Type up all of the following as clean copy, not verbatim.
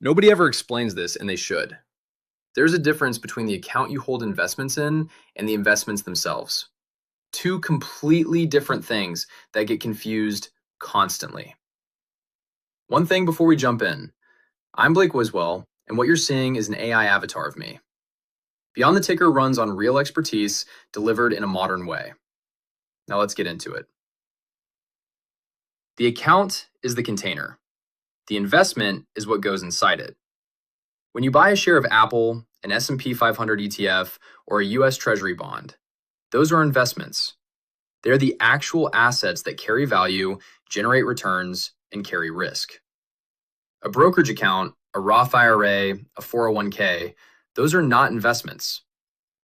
Nobody ever explains this, and they should. There's a difference between the account you hold investments in and the investments themselves. Two completely different things that get confused constantly. One thing before we jump in, I'm Blake Wiswell, and what you're seeing is an AI avatar of me. Beyond the Ticker runs on real expertise delivered in a modern way. Now let's get into it. The account is the container. The investment is what goes inside it. When you buy a share of Apple, an S&P 500 ETF, or a US Treasury bond, those are investments. They're the actual assets that carry value, generate returns, and carry risk. A brokerage account, a Roth IRA, a 401k, those are not investments.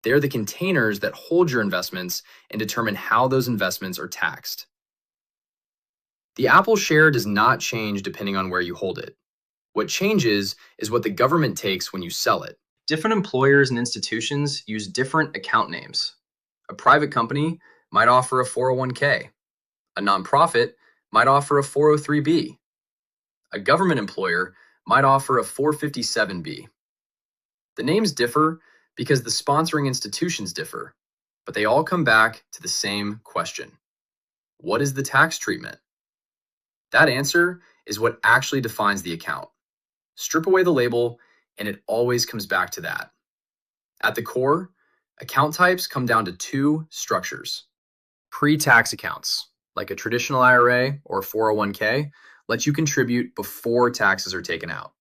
They're the containers that hold your investments and determine how those investments are taxed. The Apple share does not change depending on where you hold it. What changes is what the government takes when you sell it. Different employers and institutions use different account names. A private company might offer a 401k. A nonprofit might offer a 403b. A government employer might offer a 457b. The names differ because the sponsoring institutions differ, but they all come back to the same question. What is the tax treatment? That answer is what actually defines the account. Strip away the label, and it always comes back to that. At the core, account types come down to two structures. Pre-tax accounts, like a traditional IRA or 401k, let you contribute before taxes are taken out.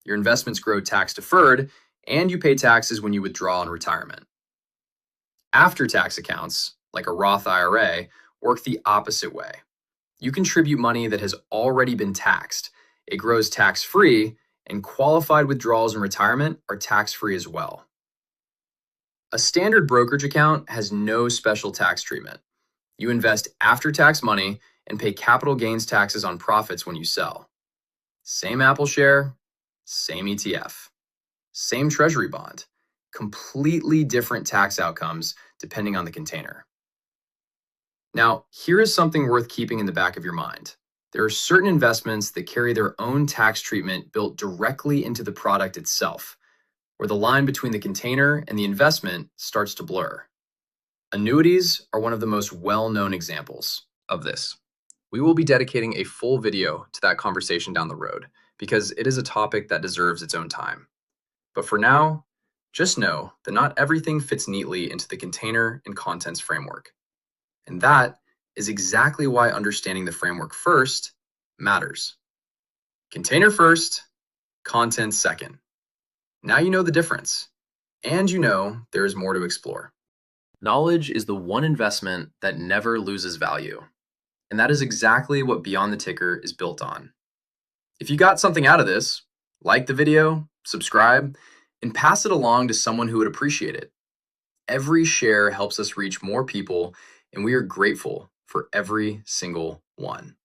Your investments grow tax-deferred, and you pay taxes when you withdraw in retirement. After-tax accounts, like a Roth IRA, work the opposite way. You contribute money that has already been taxed. It grows tax-free, and qualified withdrawals in retirement are tax-free as well. A standard brokerage account has no special tax treatment. You invest after-tax money and pay capital gains taxes on profits when you sell. Same Apple share, same ETF, same treasury bond, completely different tax outcomes depending on the container. Now, here is something worth keeping in the back of your mind. There are certain investments that carry their own tax treatment built directly into the product itself, where the line between the container and the investment starts to blur. Annuities are one of the most well-known examples of this. We will be dedicating a full video to that conversation down the road because it is a topic that deserves its own time. But for now, just know that not everything fits neatly into the container and contents framework. And that is exactly why understanding the framework first matters. Container first, content second. Now you know the difference, and you know there is more to explore. Knowledge is the one investment that never loses value, and that is exactly what Beyond the Ticker is built on. If you got something out of this, like the video, subscribe, and pass it along to someone who would appreciate it. Every share helps us reach more people, and we are grateful for every single one.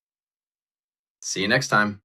See you next time.